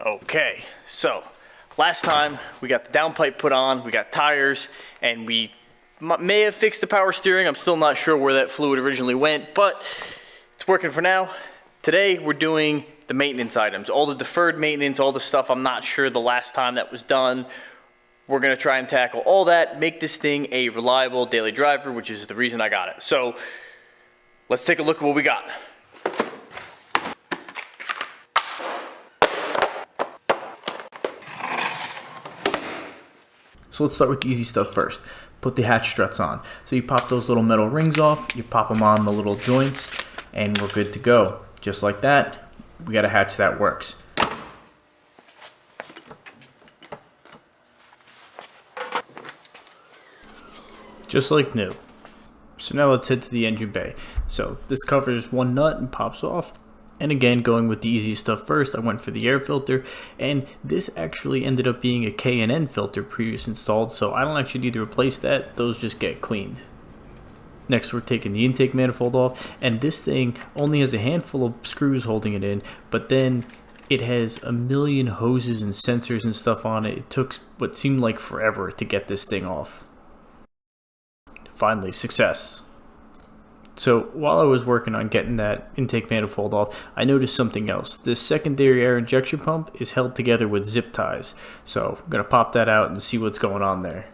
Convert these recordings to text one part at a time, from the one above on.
Okay, so last time we got the downpipe put on, we got tires, and we may have fixed the power steering. I'm still not sure where that fluid originally went, but it's working for now. Today we're doing the maintenance items, all the deferred maintenance, all the stuff I'm not sure the last time that was done. We're gonna try and tackle all that, make this thing a reliable daily driver, which is the reason I got it. So let's take a look at what we got. So let's start with the easy stuff first. Put the hatch struts on. So you pop those little metal rings off, you pop them on the little joints, and we're good to go. Just like that, we got a hatch that works. Just like new. So now let's head to the engine bay. So this covers one nut and pops off. And again, going with the easiest stuff first, I went for the air filter, and this actually ended up being a K&N filter previous installed, so I don't actually need to replace that, those just get cleaned. Next, we're taking the intake manifold off, and this thing only has a handful of screws holding it in, but then it has a million hoses and sensors and stuff on it. It took what seemed like forever to get this thing off. Finally, success. So while I was working on getting that intake manifold off, I noticed something else. This secondary air injection pump is held together with zip ties. So I'm going to pop that out and see what's going on there.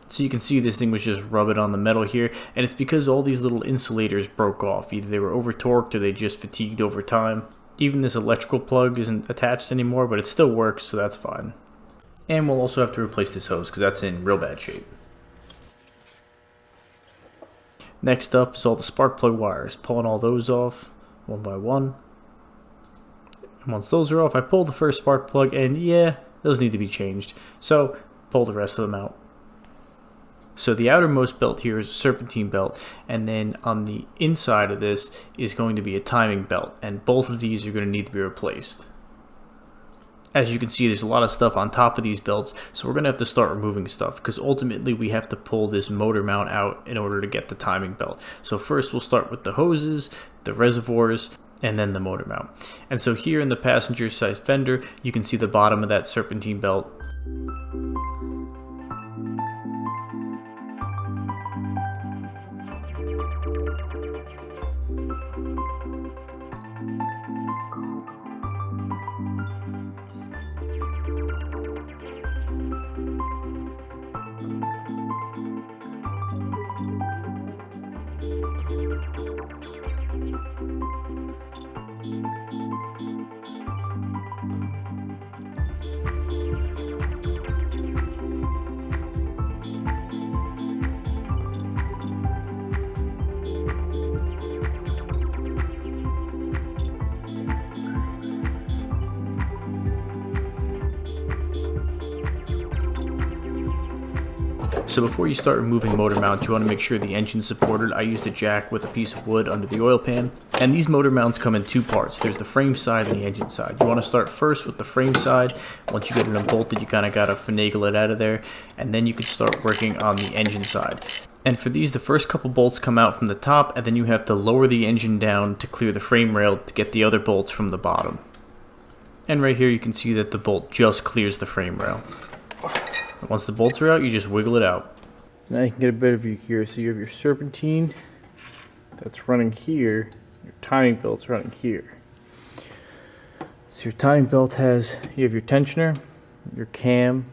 So you can see this thing was just rubbing on the metal here, and it's because all these little insulators broke off. Either they were over torqued or they just fatigued over time. Even this electrical plug isn't attached anymore, but it still works, so that's fine. And we'll also have to replace this hose because that's in real bad shape. Next up is all the spark plug wires. Pulling all those off one by one. And once those are off, I pull the first spark plug, and yeah, those need to be changed. So pull the rest of them out. So the outermost belt here is a serpentine belt, and then on the inside of this is going to be a timing belt, and both of these are going to need to be replaced. As you can see, there's a lot of stuff on top of these belts, so we're going to have to start removing stuff because ultimately we have to pull this motor mount out in order to get the timing belt. So first we'll start with the hoses, the reservoirs, and then the motor mount. And so here in the passenger side fender, you can see the bottom of that serpentine belt. So before you start removing motor mounts, you want to make sure the engine's supported. I used a jack with a piece of wood under the oil pan. And these motor mounts come in two parts. There's the frame side and the engine side. You want to start first with the frame side. Once you get it unbolted, you kind of got to finagle it out of there. And then you can start working on the engine side. And for these, the first couple bolts come out from the top, and then you have to lower the engine down to clear the frame rail to get the other bolts from the bottom. And right here you can see that the bolt just clears the frame rail. Once the bolts are out, you just wiggle it out. Now you can get a better view here. So you have your serpentine that's running here. Your timing belt's running here. So your timing belt you have your tensioner, your cam,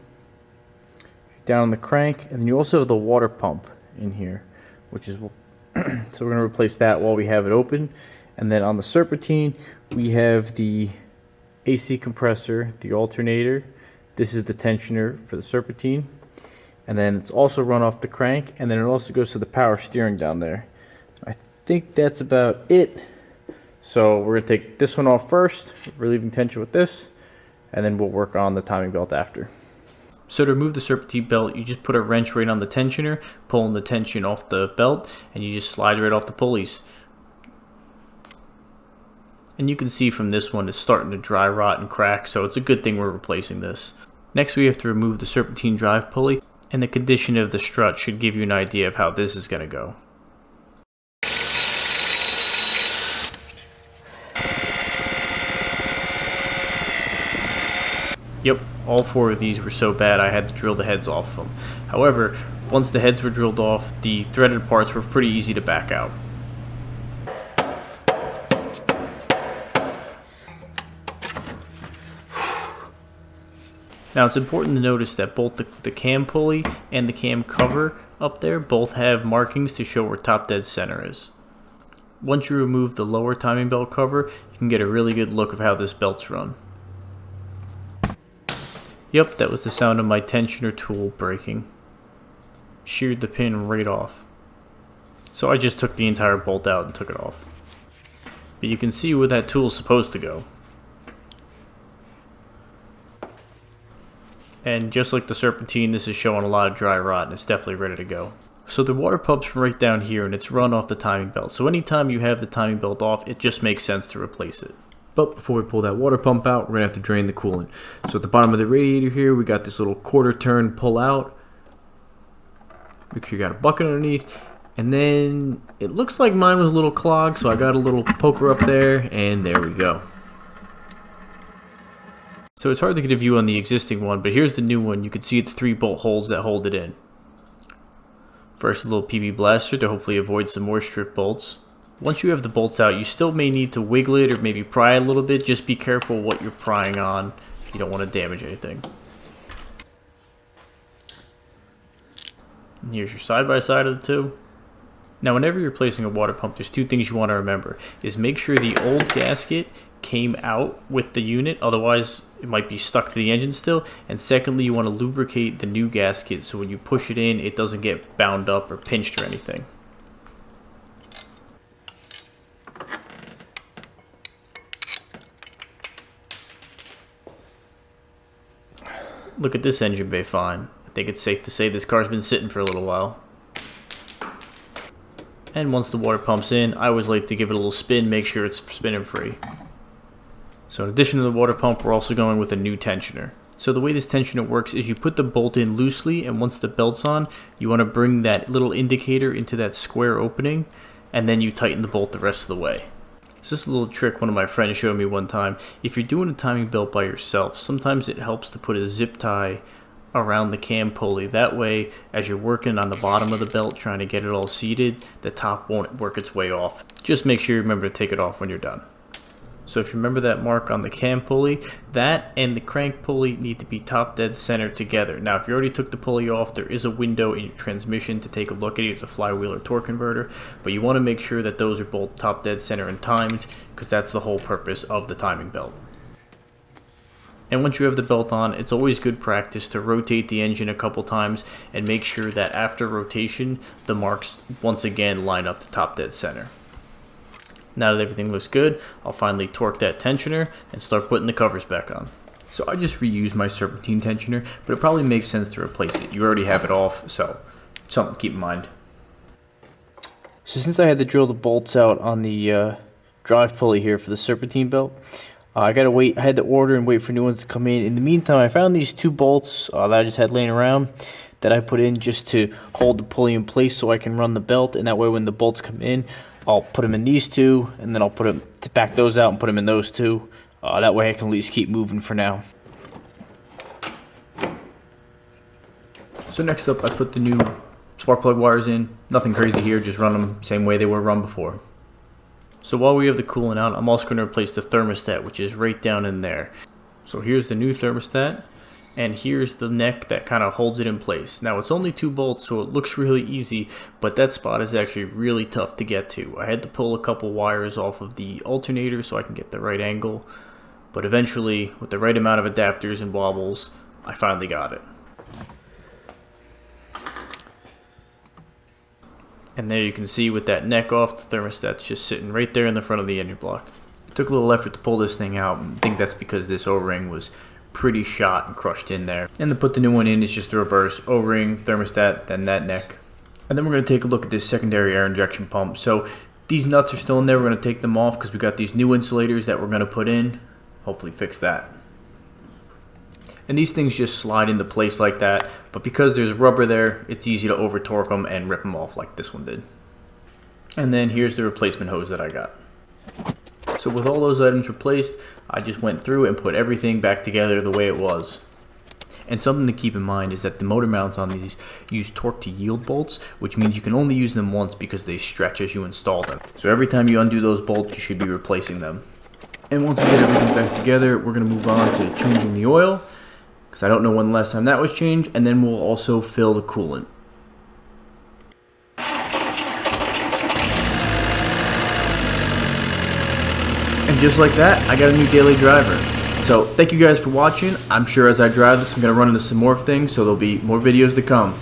down on the crank, and then you also have the water pump in here, which is, so we're going to replace that while we have it open. And then on the serpentine, we have the AC compressor, the alternator. This is the tensioner for the serpentine, and then it's also run off the crank, and then it also goes to the power steering down there. I think that's about it. So we're going to take this one off first, relieving tension with this, and then we'll work on the timing belt after. So to remove the serpentine belt, you just put a wrench right on the tensioner, pulling the tension off the belt, and you just slide right off the pulleys. And you can see from this one it's starting to dry rot and crack, so it's a good thing we're replacing this. Next we have to remove the serpentine drive pulley, and the condition of the strut should give you an idea of how this is going to go. Yep, all 4 of these were so bad I had to drill the heads off them. However, once the heads were drilled off, the threaded parts were pretty easy to back out. Now it's important to notice that both the cam pulley and the cam cover up there both have markings to show where top dead center is. Once you remove the lower timing belt cover, you can get a really good look of how this belt's run. Yep, that was the sound of my tensioner tool breaking. Sheared the pin right off. So I just took the entire bolt out and took it off. But you can see where that tool is supposed to go. And just like the serpentine, this is showing a lot of dry rot and it's definitely ready to go. So the water pump's right down here and it's run off the timing belt. So anytime you have the timing belt off, it just makes sense to replace it. But before we pull that water pump out, we're going to have to drain the coolant. So at the bottom of the radiator here, we got this little quarter turn pull out. Make sure you got a bucket underneath. And then it looks like mine was a little clogged, so I got a little poker up there, and there we go. So it's hard to get a view on the existing one, but here's the new one. You can see the 3 bolt holes that hold it in. First, a little PB blaster to hopefully avoid some more strip bolts. Once you have the bolts out, you still may need to wiggle it or maybe pry a little bit. Just be careful what you're prying on. You don't want to damage anything. And here's your side-by-side of the 2. Now, whenever you're replacing a water pump, there's 2 things you want to remember. Is make sure the old gasket came out with the unit, otherwise it might be stuck to the engine still. And secondly, you want to lubricate the new gasket so when you push it in, it doesn't get bound up or pinched or anything. Look at this engine bay fine. I think it's safe to say this car's been sitting for a little while. And once the water pump's in, I always like to give it a little spin, make sure it's spinning free. So in addition to the water pump, we're also going with a new tensioner. So the way this tensioner works is you put the bolt in loosely, and once the belt's on, you want to bring that little indicator into that square opening, and then you tighten the bolt the rest of the way. It's just a little trick one of my friends showed me one time. If you're doing a timing belt by yourself, sometimes it helps to put a zip tie around the cam pulley. That way, as you're working on the bottom of the belt trying to get it all seated, the top won't work its way off. Just make sure you remember to take it off when you're done. So if you remember that mark on the cam pulley, that and the crank pulley need to be top dead center together. Now if you already took the pulley off, there is a window in your transmission to take a look at either the flywheel or torque converter, but you want to make sure that those are both top dead center and timed, because that's the whole purpose of the timing belt. And once you have the belt on, it's always good practice to rotate the engine a couple times and make sure that after rotation, the marks once again line up to top dead center. Now that everything looks good, I'll finally torque that tensioner and start putting the covers back on. So I just reused my serpentine tensioner, but it probably makes sense to replace it. You already have it off, so something to keep in mind. So since I had to drill the bolts out on the drive pulley here for the serpentine belt, I gotta wait. I had to order and wait for new ones to come in. In the meantime, I found these 2 bolts that I just had laying around that I put in just to hold the pulley in place so I can run the belt, and that way when the bolts come in, I'll put them in these 2, and then I'll put them to back those out and put them in those 2. That way I can at least keep moving for now. So next up, I put the new spark plug wires in. Nothing crazy here, just run them same way they were run before. So while we have the coolant out, I'm also going to replace the thermostat, which is right down in there. So here's the new thermostat, and here's the neck that kind of holds it in place. Now it's only 2 bolts, so it looks really easy, but that spot is actually really tough to get to. I had to pull a couple wires off of the alternator so I can get the right angle, but eventually, with the right amount of adapters and wobbles, I finally got it. And there you can see with that neck off, the thermostat's just sitting right there in the front of the engine block. It took a little effort to pull this thing out, and I think that's because this O-ring was pretty shot and crushed in there. And to put the new one in, it's just the reverse: O-ring, thermostat, then that neck. And then we're going to take a look at this secondary air injection pump. So these nuts are still in there. We're going to take them off because we got these new insulators that we're going to put in. Hopefully fix that. And these things just slide into place like that, but because there's rubber there, it's easy to over torque them and rip them off like this one did. And then here's the replacement hose that I got. So with all those items replaced, I just went through and put everything back together the way it was. And something to keep in mind is that the motor mounts on these use torque to yield bolts, which means you can only use them once because they stretch as you install them. So every time you undo those bolts, you should be replacing them. And once we get everything back together, we're going to move on to changing the oil, because I don't know when the last time that was changed, and then we'll also fill the coolant. And just like that, I got a new daily driver. So thank you guys for watching. I'm sure as I drive this, I'm going to run into some more things, so there'll be more videos to come.